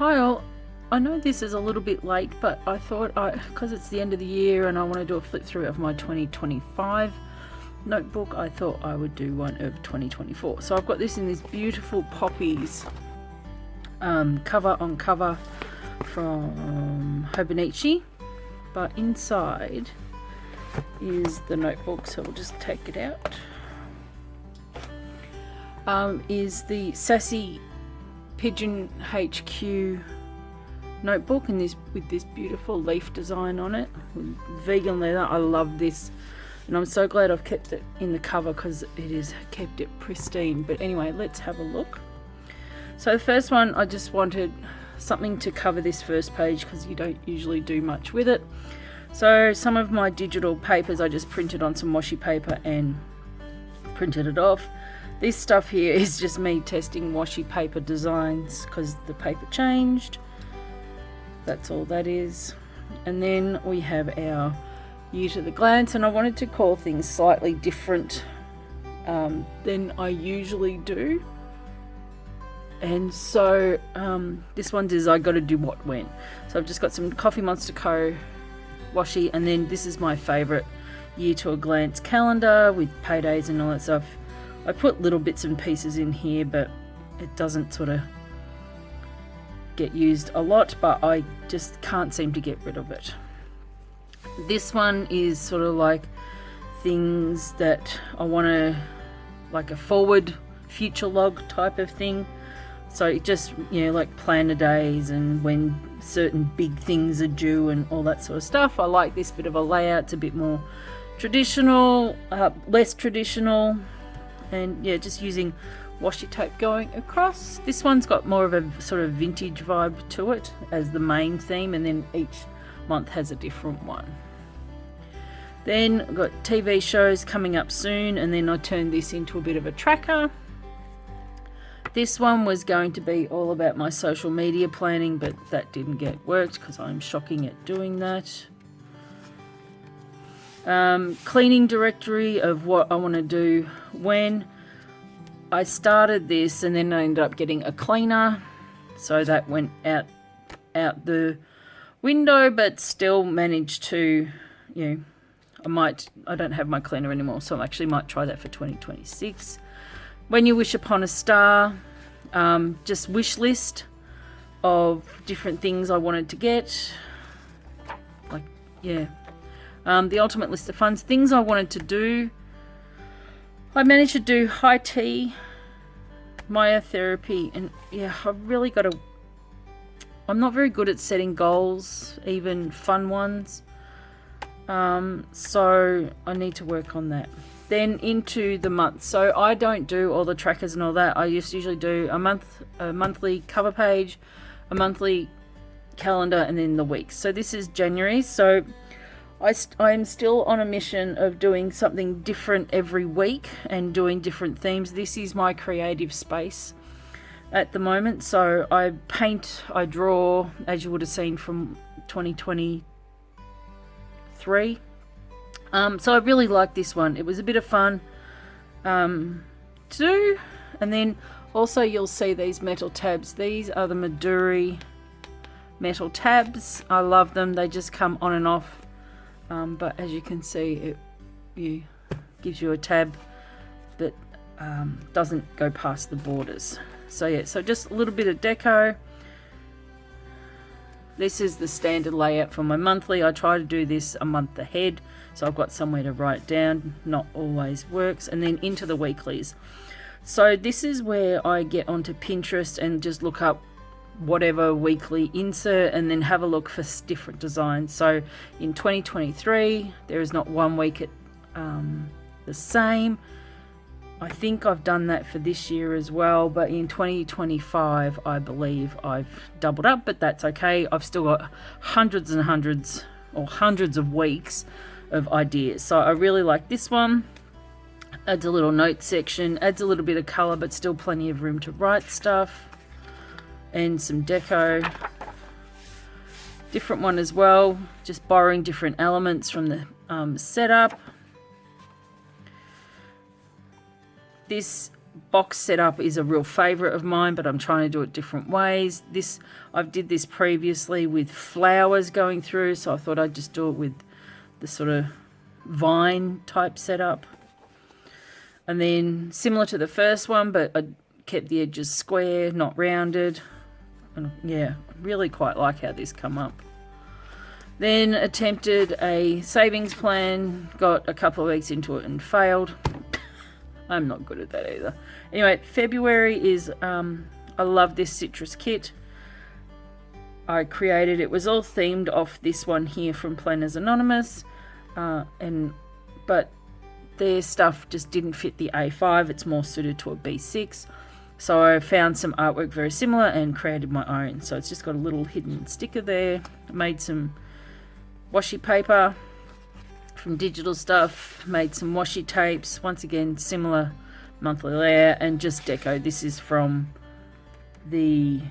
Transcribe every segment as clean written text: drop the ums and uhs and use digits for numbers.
Hi all, I know this is a little bit late, but I thought because it's the end of the year and I want to do a flip through of my 2025 notebook, I thought I would do one of 2024. So I've got this in this beautiful poppies cover on cover from Hobonichi, but inside is the notebook, so we'll just take it out. Is the Sassy Pigeon HQ notebook, and this with this beautiful leaf design on it with vegan leather. I love this, and I'm so glad I've kept it in the cover because it is kept it pristine. But anyway, let's have a look. So the first one, I just wanted something to cover this first page because you don't usually do much with it. So some of my digital papers I just printed on some washi paper and printed it off. This stuff here is just me testing washi paper designs because the paper changed. That's all that is. And then we have our Year to the Glance, and I wanted to call things slightly different than I usually do. And so this one is I got to do what when. So I've just got some Coffee Monster Co. washi, and then this is my favourite Year to a Glance calendar with paydays and all that stuff. I put little bits and pieces in here, but it doesn't sort of get used a lot, but I just can't seem to get rid of it. This one is sort of like things that I want to, like a forward future log type of thing. So it just, you know, like planner days and when certain big things are due and all that sort of stuff. I like this bit of a layout. It's a bit more traditional, less traditional. And yeah, just using washi tape going across. This one's got more of a sort of vintage vibe to it as the main theme, and then each month has a different one. Then I've got TV shows coming up soon, and then I turned this into a bit of a tracker. This one was going to be all about my social media planning, but that didn't get worked because I'm shocking at doing that. Cleaning directory of what I want to do when. I started this and then I ended up getting a cleaner, so that went out the window, but still managed to, you know, I don't have my cleaner anymore, so I actually might try that for 2026. When you wish upon a star, just wish list of different things I wanted to get, like yeah. The ultimate list of funds, things I wanted to do. I managed to do high tea, myotherapy, and yeah, I've really got to. I'm not very good at setting goals, even fun ones. So I need to work on that. Then into the month. So I don't do all the trackers and all that. I usually do a monthly cover page, a monthly calendar, and then the weeks. So this is January. So I'm still on a mission of doing something different every week and doing different themes. This is my creative space at the moment. So I paint, I draw, as you would have seen from 2023. So I really like this one. It was a bit of fun to do. And then also you'll see these metal tabs. These are the Maduri metal tabs. I love them. They just come on and off. But as you can see, it gives you a tab that doesn't go past the borders. So yeah, so just a little bit of deco. This is the standard layout for my monthly. I try to do this a month ahead, so I've got somewhere to write down. Not always works. And then into the weeklies. So this is where I get onto Pinterest and just look up whatever weekly insert and then have a look for different designs. So in 2023 there is not one week at the same. I think I've done that for this year as well, but in 2025 I believe I've doubled up, but that's okay. I've still got hundreds and hundreds or hundreds of weeks of ideas. So I really like this one. Adds a little note section, adds a little bit of color, but still plenty of room to write stuff. And some deco. Different one as well, just borrowing different elements from the setup. This box setup is a real favorite of mine, but I'm trying to do it different ways. I've did this previously with flowers going through, so I thought I'd just do it with the sort of vine type setup. And then similar to the first one, but I kept the edges square, not rounded. And yeah, really quite like how this come up. Then attempted a savings plan, got a couple of weeks into it and failed. I'm not good at that either. Anyway, February is, I love this citrus kit. I created, it was all themed off this one here from Planners Anonymous. But their stuff just didn't fit the A5. It's more suited to a B6. So I found some artwork very similar and created my own. So it's just got a little hidden sticker there. I made some washi paper from Digital Stuff. Made some washi tapes. Once again, similar monthly layout. And just deco. This is from the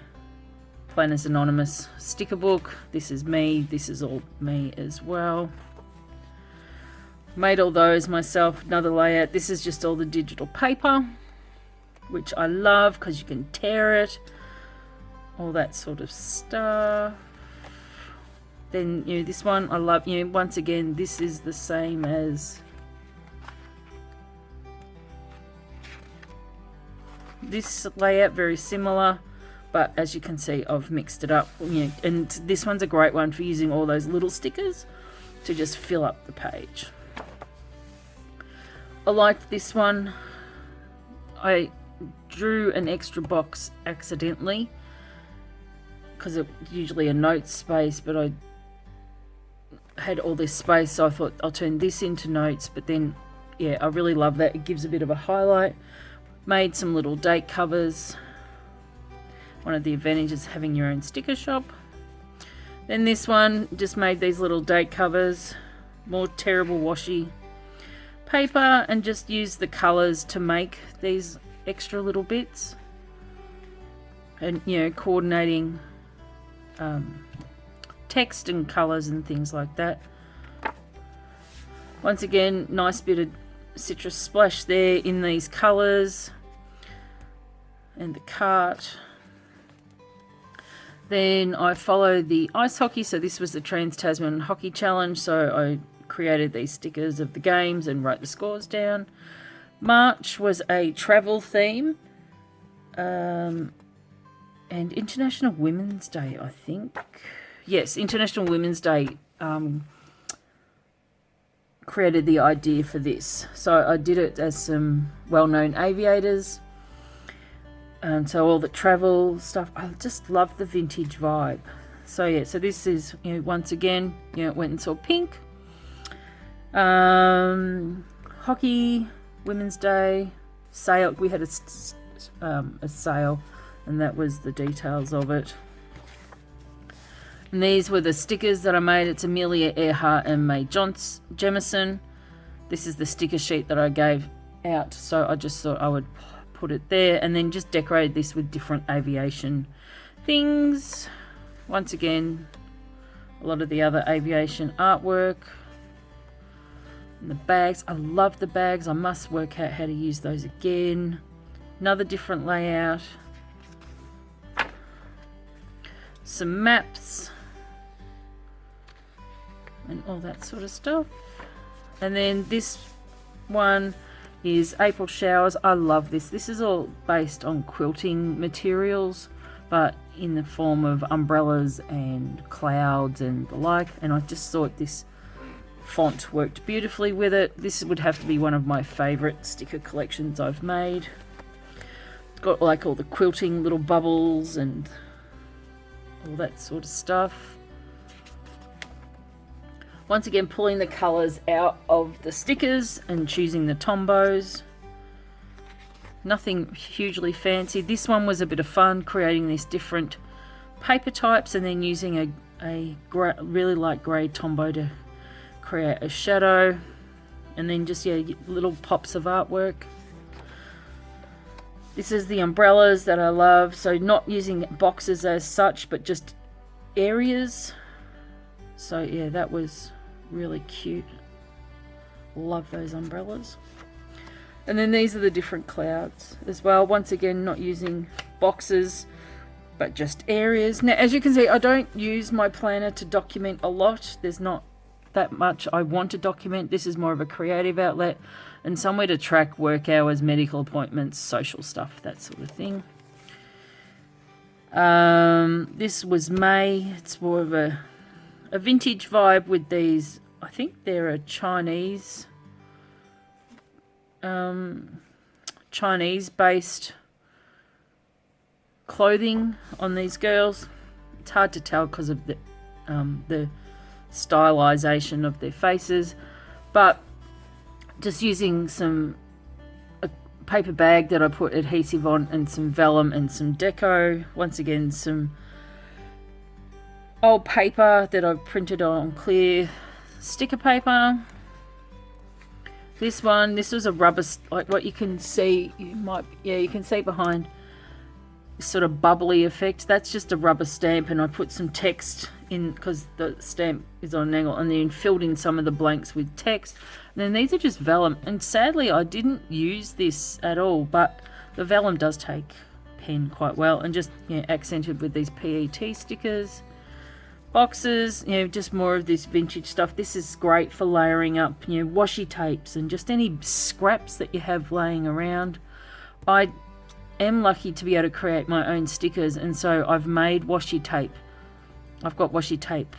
Planners Anonymous sticker book. This is me. This is all me as well. Made all those myself. Another layout. This is just all the digital paper, which I love because you can tear it, all that sort of stuff. Then, you know, this one I love, you know, once again, this is the same as this layout, very similar, but as you can see, I've mixed it up, you know, and this one's a great one for using all those little stickers to just fill up the page. I liked this one. I drew an extra box accidentally because it's usually a notes space, but I had all this space, so I thought I'll turn this into notes. But then, yeah, I really love that. It gives a bit of a highlight. Made some little date covers. One of the advantages of having your own sticker shop. Then this one, just made these little date covers. More terrible washi paper, and just use the colors to make these extra little bits, and you know, coordinating text and colors and things like that. Once again, nice bit of citrus splash there in these colors, and the cart. Then I followed the ice hockey, so this was the Trans-Tasman Hockey Challenge, so I created these stickers of the games and wrote the scores down. March was a travel theme, and International Women's Day, I think. Yes, International Women's Day created the idea for this. So I did it as some well-known aviators, and so all the travel stuff. I just love the vintage vibe. So yeah, so this is, you know, once again, you know, went and saw Pink. Hockey, Women's Day, sale. We had a sale, and that was the details of it. And these were the stickers that I made. It's Amelia Earhart and Mae Jemison. This is the sticker sheet that I gave out, so I just thought I would put it there, and then just decorated this with different aviation things. Once again, a lot of the other aviation artwork. And the bags, I love the bags. I must work out how to use those again. Another different layout. Some maps. And all that sort of stuff. And then this one is April Showers. I love this. This is all based on quilting materials, but in the form of umbrellas and clouds and the like. And I just thought this font worked beautifully with it. This would have to be one of my favorite sticker collections I've made. It's got like all the quilting little bubbles and all that sort of stuff. Once again, pulling the colors out of the stickers and choosing the tombos. Nothing hugely fancy. This one was a bit of fun, creating these different paper types and then using a really light grey tombow to create a shadow, and then just, yeah, little pops of artwork. This is the umbrellas that I love, so not using boxes as such, but just areas. So yeah, that was really cute. Love those umbrellas. And then these are the different clouds as well. Once again, not using boxes, but just areas. Now, as you can see, I don't use my planner to document a lot. There's not that much I want to document. This is more of a creative outlet and somewhere to track work hours, medical appointments, social stuff, that sort of thing. This was May. It's more of a vintage vibe with these. I think they're a Chinese based clothing on these girls. It's hard to tell because of the stylization of their faces, but just using a paper bag that I put adhesive on and some vellum and some deco. Once again, some old paper that I've printed on clear sticker paper. This was a rubber, like what you can see, you can see behind this sort of bubbly effect. That's just a rubber stamp, and I put some text in because the stamp is on an angle, and then filled in some of the blanks with text. And then these are just vellum, and sadly I didn't use this at all, but the vellum does take pen quite well, and just accented with these PET stickers. Boxes, just more of this vintage stuff. This is great for layering up, washi tapes and just any scraps that you have laying around. I am lucky to be able to create my own stickers, and so I've made washi tape. I've got washi tape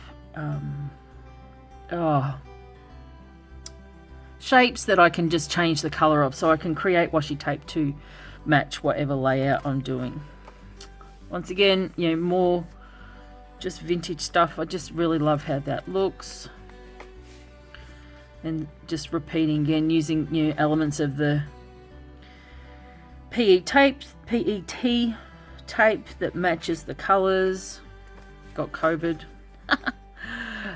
shapes that I can just change the colour of, so I can create washi tape to match whatever layout I'm doing. Once again, more just vintage stuff. I just really love how that looks, and just repeating again, using elements of the PET tape that matches the colors. Got COVID.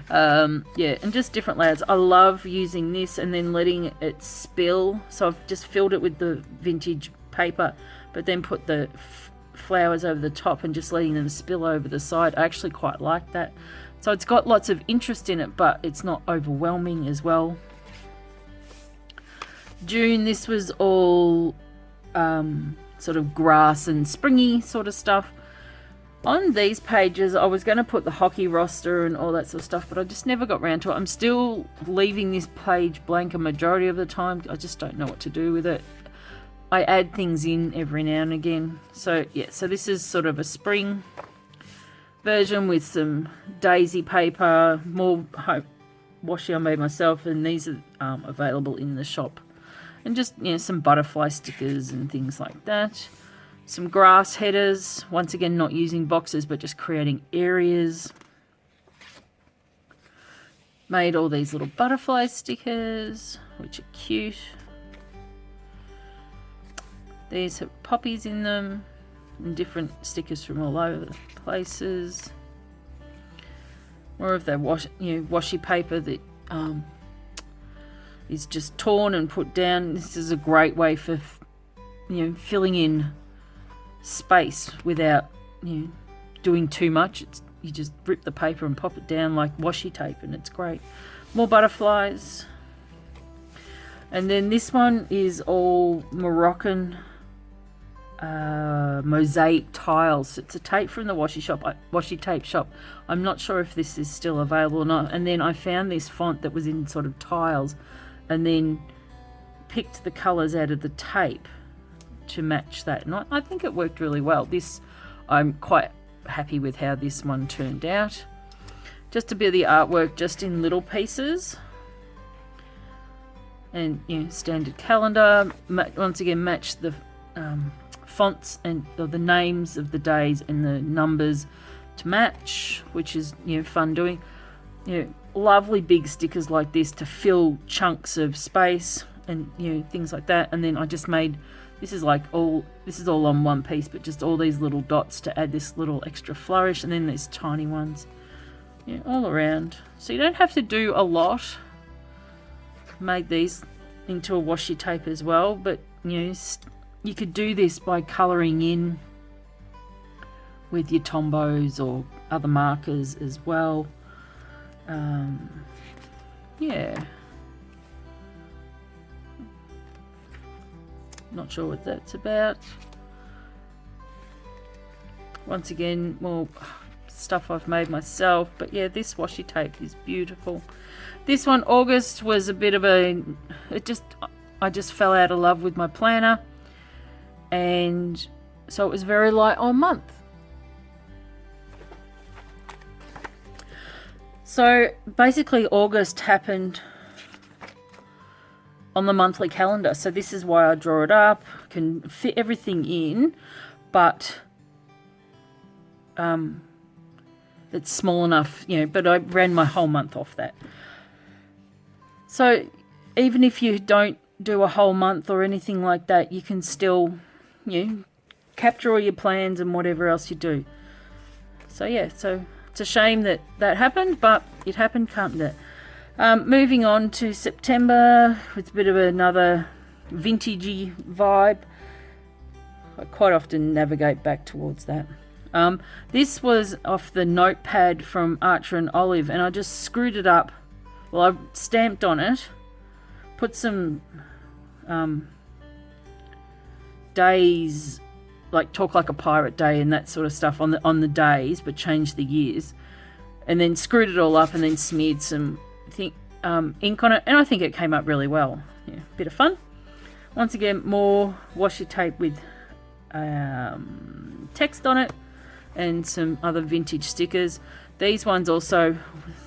And just different layers. I love using this and then letting it spill, so I've just filled it with the vintage paper, but then put the flowers over the top and just letting them spill over the side. I actually quite like that. So it's got lots of interest in it, but it's not overwhelming as well. June, this was all sort of grass and springy sort of stuff. On these pages I was going to put the hockey roster and all that sort of stuff, but I just never got around to it. I'm still leaving this page blank a majority of the time. I just don't know what to do with it. I add things in every now and again. So so this is sort of a spring version with some daisy paper, more washi I made myself, and these are available in the shop. And just some butterfly stickers and things like that. Some grass headers, once again not using boxes but just creating areas. Made all these little butterfly stickers, which are cute. These have poppies in them and different stickers from all over the places. More of that washi paper that is just torn and put down. This is a great way for filling in space without doing too much. You just rip the paper and pop it down like washi tape, and it's great. More butterflies. And then this one is all Moroccan mosaic tiles. It's a tape from the washi tape shop. I'm not sure if this is still available or not. And then I found this font that was in sort of tiles, and then picked the colours out of the tape to match that, and I think it worked really well. I'm quite happy with how this one turned out. Just a bit of the artwork just in little pieces, and standard calendar. Once again, match the fonts and the names of the days and the numbers to match, which is fun doing. Lovely big stickers like this to fill chunks of space and things like that. And then I just made this is all on one piece, but just all these little dots to add this little extra flourish, and then these tiny ones all around, so you don't have to do a lot. Made these into a washi tape as well, but you could do this by colouring in with your Tombos or other markers as well. not sure what that's about. Once again, more stuff I've made myself, but yeah, this washi tape is beautiful. This one, August, was a bit of a, I just fell out of love with my planner, and so it was very light on month. So basically August happened on the monthly calendar, so this is why I draw it up, can fit everything in, but it's small enough, you know, but I ran my whole month off that. So even if you don't do a whole month or anything like that, you can still, you know, capture all your plans and whatever else you do. So yeah, so it's a shame that that happened, but it happened, can't it? Moving on to September, it's a bit of another vintagey vibe. I quite often navigate back towards that. This was off the notepad from Archer and Olive, and I just screwed it up. Well, I stamped on it, put some days, like Talk Like a Pirate Day and that sort of stuff on the days, but changed the years, and then screwed it all up and then smeared some ink on it, and I think it came up really well. Yeah, bit of fun. Once again, more washi tape with text on it and some other vintage stickers. These ones also,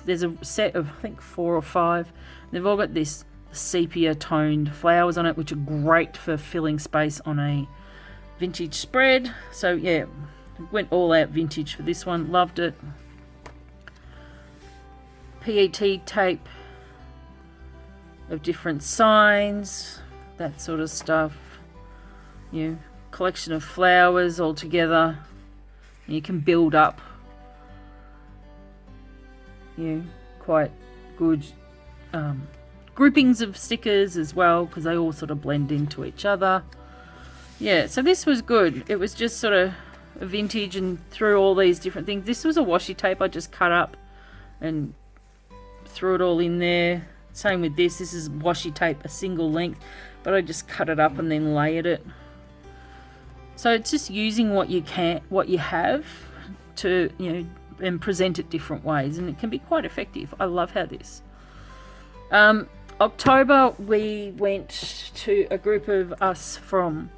there's a set of I think 4 or 5. They've all got this sepia toned flowers on it, which are great for filling space on a vintage spread. So yeah, went all out vintage for this one, loved it. PET tape of different signs, that sort of stuff. You know, collection of flowers all together. And you can build up, you know, quite good groupings of stickers as well, because they all sort of blend into each other. Yeah, so this was good. It was just sort of a vintage and threw all these different things. This was a washi tape I just cut up and threw it all in there. Same with this. This is washi tape, a single length, but I just cut it up and then layered it. So it's just using what you have to, you know, and present it different ways, and it can be quite effective. I love how this. October, we went to a group of us from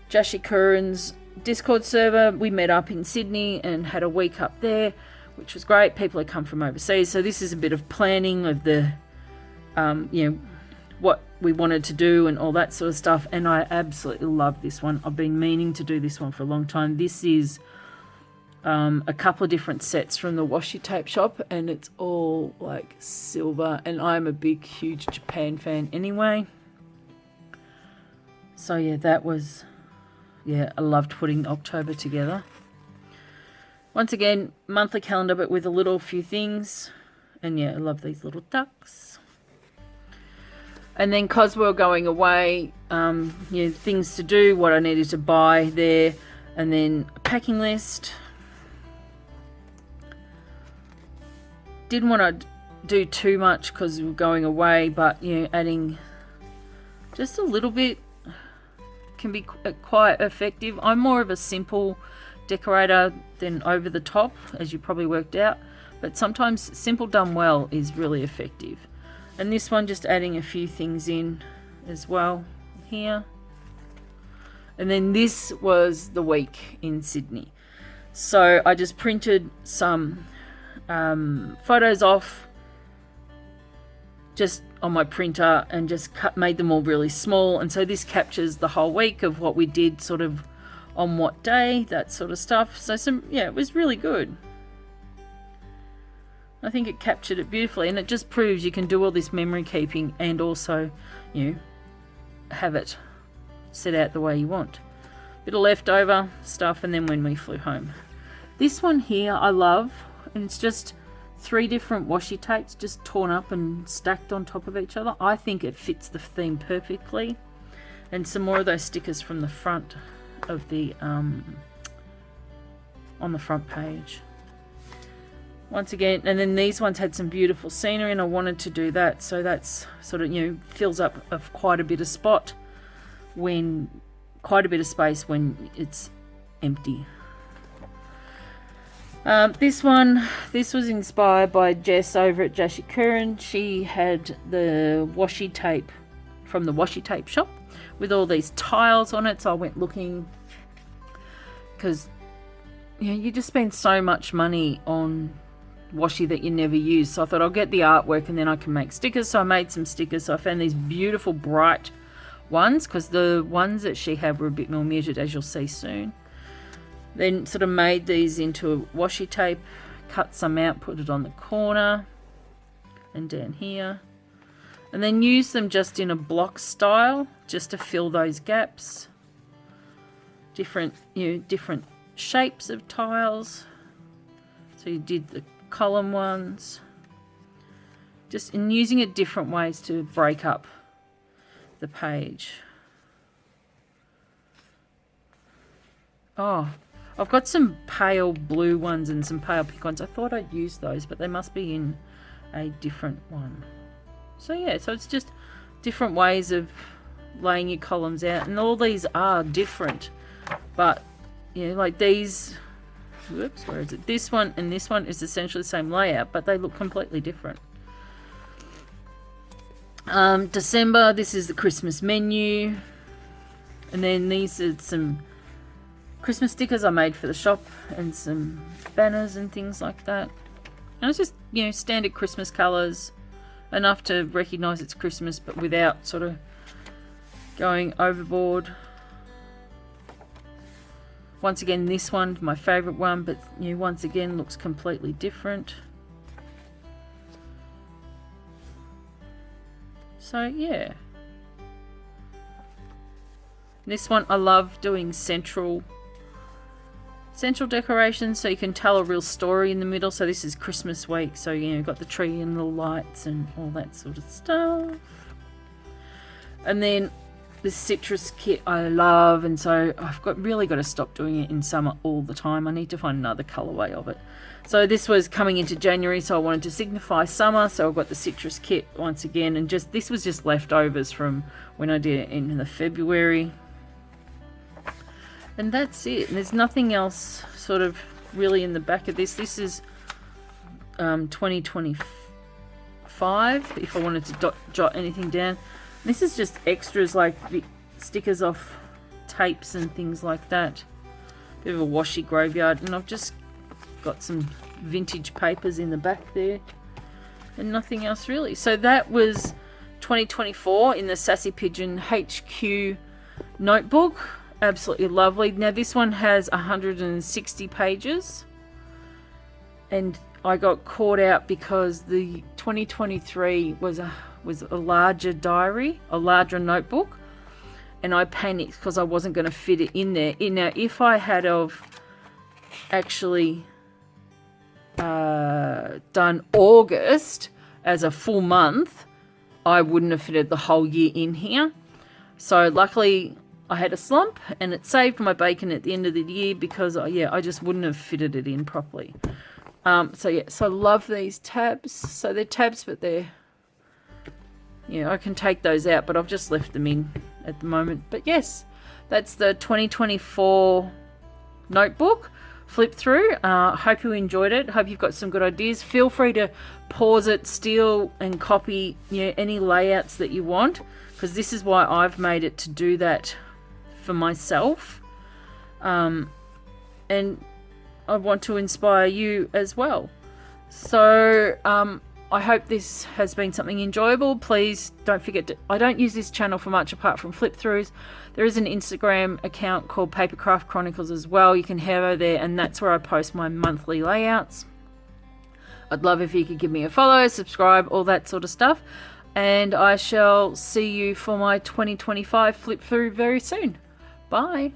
Jashi Curran's Discord server. We met up in Sydney and had a week up there, which was great. People had come from overseas, so this is a bit of planning of the, you know, what we wanted to do and all that sort of stuff, and I absolutely love this one. I've been meaning to do this one for a long time. This is a couple of different sets from the washi tape shop, and it's all like silver, and I'm a big huge Japan fan anyway. So yeah, that was, yeah, I loved putting October together. Once again, monthly calendar, but with a little few things, and yeah, I love these little ducks. And then Coswell going away, you know, things to do, what I needed to buy there, and then a packing list. Didn't want to do too much because we were going away, but you know, adding just a little bit can be quite effective. I'm more of a simple decorator than over the top, as you probably worked out, but sometimes simple done well is really effective. And this one, just adding a few things in as well here. And then this was the week in Sydney. So I just printed some photos off just on my printer and just made them all really small. And so this captures the whole week of what we did, sort of on what day, that sort of stuff. So yeah, it was really good. I think it captured it beautifully, and it just proves you can do all this memory keeping and also, you know, have it set out the way you want. Bit of leftover stuff, and then when we flew home. This one here I love, and it's just 3 different washi tapes just torn up and stacked on top of each other. I think it fits the theme perfectly. And some more of those stickers from the front of the on the front page. Once again, and then these ones had some beautiful scenery, and I wanted to do that, so that's sort of, you know, fills up of quite a bit of spot. when quite a bit of space when it's empty. This was inspired by Jess over at Jashi Curran. She had the washi tape from the washi tape shop with all these tiles on it, so I went looking, because you just spend so much money on washi that you never use. So I thought I'll get the artwork and then I can make stickers. So I made some stickers. So I found these beautiful bright ones, because the ones that she had were a bit more muted, as you'll see soon. Then sort of made these into a washi tape, cut some out, put it on the corner and down here, and then use them just in a block style just to fill those gaps. Different shapes of tiles. So you did the column ones, just in using it different ways to break up the page. Oh, I've got some pale blue ones and some pale pink ones. I thought I'd use those, but they must be in a different one. So yeah, so it's just different ways of laying your columns out, and all these are different, but like these, whoops, where is it? This one and this one is essentially the same layout, but they look completely different. December, this is the Christmas menu, and then these are some Christmas stickers I made for the shop, and some banners and things like that. And it's just, standard Christmas colours, enough to recognise it's Christmas, but without sort of going overboard. Once again, this one, my favourite one, but once again looks completely different. So yeah. This one, I love doing central decorations, so you can tell a real story in the middle. So this is Christmas week, so you've got the tree and little lights and all that sort of stuff. And then the citrus kit I love, and so I've really got to stop doing it in summer all the time. I need to find another colorway of it. So this was coming into January, so I wanted to signify summer, so I've got the citrus kit once again, and this was just leftovers from when I did it in the February. And that's it. And there's nothing else sort of really in the back of this. This is 2025, if I wanted to jot anything down. This is just extras, like the stickers off tapes and things like that. Bit of a washi graveyard. And I've just got some vintage papers in the back there. And nothing else really. So that was 2024 in the Sassy Pigeon HQ notebook. Absolutely lovely. Now this one has 160 pages, and I got caught out because the 2023 was a larger diary, a larger notebook, and I panicked because I wasn't going to fit it in there. Now if I had have actually done August as a full month, I wouldn't have fitted the whole year in here. So luckily I had a slump, and it saved my bacon at the end of the year, because I just wouldn't have fitted it in properly. So I love these tabs. So they're tabs, but they're, I can take those out, but I've just left them in at the moment. But yes, that's the 2024 notebook flip through. Hope you enjoyed it. Hope you've got some good ideas. Feel free to pause it, steal and copy any layouts that you want, because this is why I've made it, to do that for myself, and I want to inspire you as well. So I hope this has been something enjoyable. Please don't forget I don't use this channel for much apart from flip throughs. There is an Instagram account called Papercraft Chronicles as well. You can head over there, and that's where I post my monthly layouts. I'd love if you could give me a follow, subscribe, all that sort of stuff, and I shall see you for my 2025 flip through very soon. Bye.